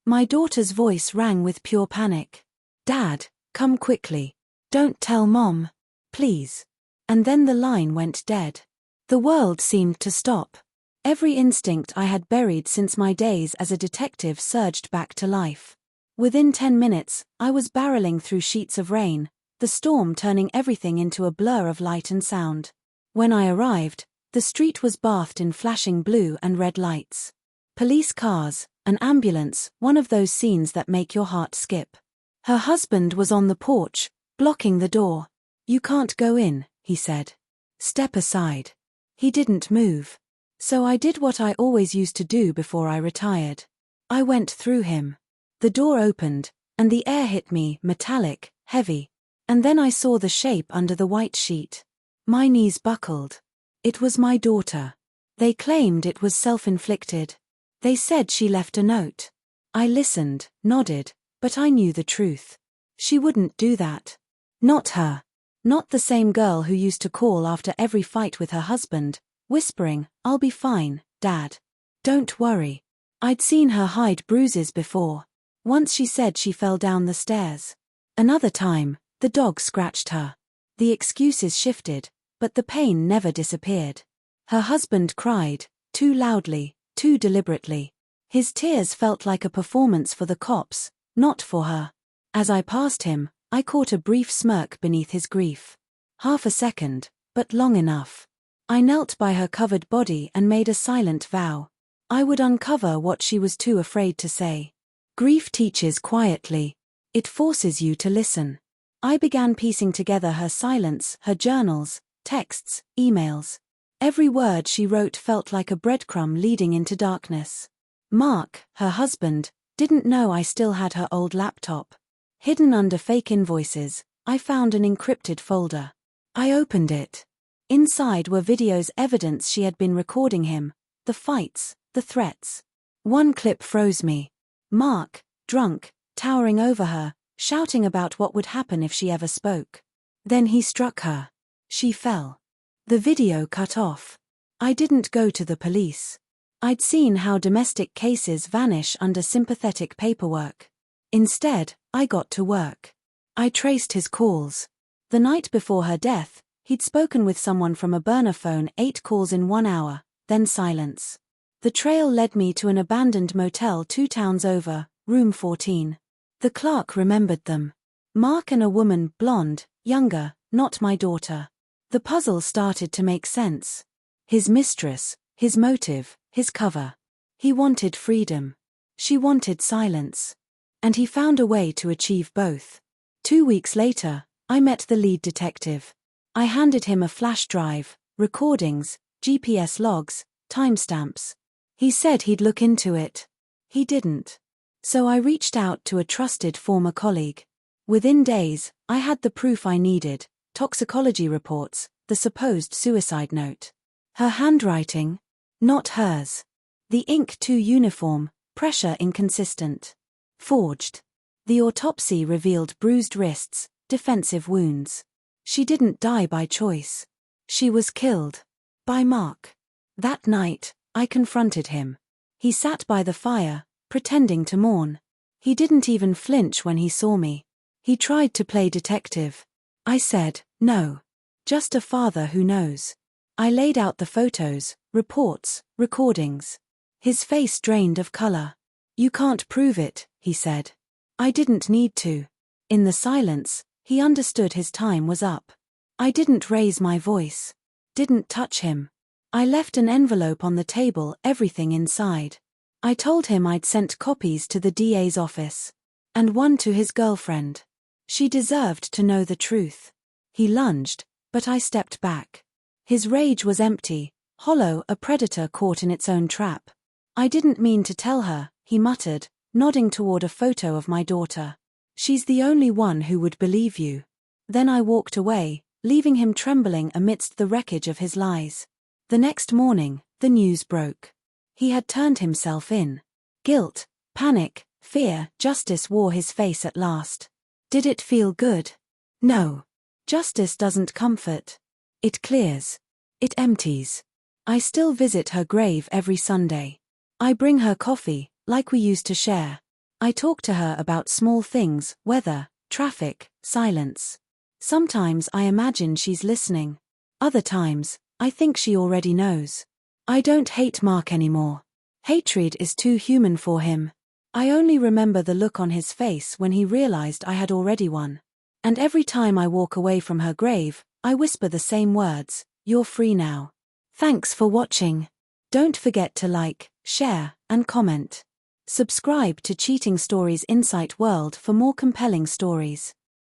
My daughter's voice rang with pure panic. "Dad, come quickly. Don't tell Mom. Please." And then the line went dead. The world seemed to stop. Every instinct I had buried since my days as a detective surged back to life. Within 10 minutes, I was barreling through sheets of rain, the storm turning everything into a blur of light and sound. When I arrived, the street was bathed in flashing blue and red lights. Police cars, an ambulance, one of those scenes that make your heart skip. Her husband was on the porch, blocking the door. "You can't go in," he said. "Step aside." He didn't move. So I did what I always used to do before I retired. I went through him. The door opened, and the air hit me, metallic, heavy. And then I saw the shape under the white sheet. My knees buckled. It was my daughter. They claimed it was self-inflicted. They said she left a note. I listened, nodded, but I knew the truth. She wouldn't do that. Not her. Not the same girl who used to call after every fight with her husband, whispering, "I'll be fine, Dad. Don't worry." I'd seen her hide bruises before. Once she said she fell down the stairs. Another time, the dog scratched her. The excuses shifted, but the pain never disappeared. Her husband cried, too loudly, too deliberately. His tears felt like a performance for the cops, not for her. As I passed him, I caught a brief smirk beneath his grief. Half a second, but long enough. I knelt by her covered body and made a silent vow. I would uncover what she was too afraid to say. Grief teaches quietly. It forces you to listen. I began piecing together her silence, her journals, texts, emails. Every word she wrote felt like a breadcrumb leading into darkness. Mark, her husband, didn't know I still had her old laptop. Hidden under fake invoices, I found an encrypted folder. I opened it. Inside were videos, evidence she had been recording him, the fights, the threats. One clip froze me. Mark, drunk, towering over her, shouting about what would happen if she ever spoke. Then he struck her. She fell. The video cut off. I didn't go to the police. I'd seen how domestic cases vanish under sympathetic paperwork. Instead, I got to work. I traced his calls. The night before her death, he'd spoken with someone from a burner phone, 8 calls in 1 hour, then silence. The trail led me to an abandoned motel 2 towns over, room 14. The clerk remembered them. Mark and a woman, blonde, younger, not my daughter. The puzzle started to make sense. His mistress, his motive, his cover. He wanted freedom. She wanted silence. And he found a way to achieve both. 2 weeks later, I met the lead detective. I handed him a flash drive, recordings, GPS logs, timestamps. He said he'd look into it. He didn't. So I reached out to a trusted former colleague. Within days, I had the proof I needed, toxicology reports, the supposed suicide note. Her handwriting? Not hers. The ink too uniform, pressure inconsistent. Forged. The autopsy revealed bruised wrists, defensive wounds. She didn't die by choice. She was killed. By Mark. That night, I confronted him. He sat by the fire, pretending to mourn. He didn't even flinch when he saw me. He tried to play detective. I said, "No. Just a father who knows." I laid out the photos, reports, recordings. His face drained of color. "You can't prove it," he said. I didn't need to. In the silence, he understood his time was up. I didn't raise my voice. Didn't touch him. I left an envelope on the table, everything inside. I told him I'd sent copies to the DA's office. And one to his girlfriend. She deserved to know the truth. He lunged, but I stepped back. His rage was empty, hollow, a predator caught in its own trap. "I didn't mean to tell her," he muttered, nodding toward a photo of my daughter. "She's the only one who would believe you." Then I walked away, leaving him trembling amidst the wreckage of his lies. The next morning, the news broke. He had turned himself in. Guilt, panic, fear, justice wore his face at last. Did it feel good? No. Justice doesn't comfort. It clears. It empties. I still visit her grave every Sunday. I bring her coffee, like we used to share. I talk to her about small things, weather, traffic, silence. Sometimes I imagine she's listening. Other times, I think she already knows. I don't hate Mark anymore. Hatred is too human for him. I only remember the look on his face when he realized I had already won. And every time I walk away from her grave, I whisper the same words, "You're free now." Thanks for watching. Don't forget to like, share, and comment. Subscribe to Cheating Stories Insight World for more compelling stories.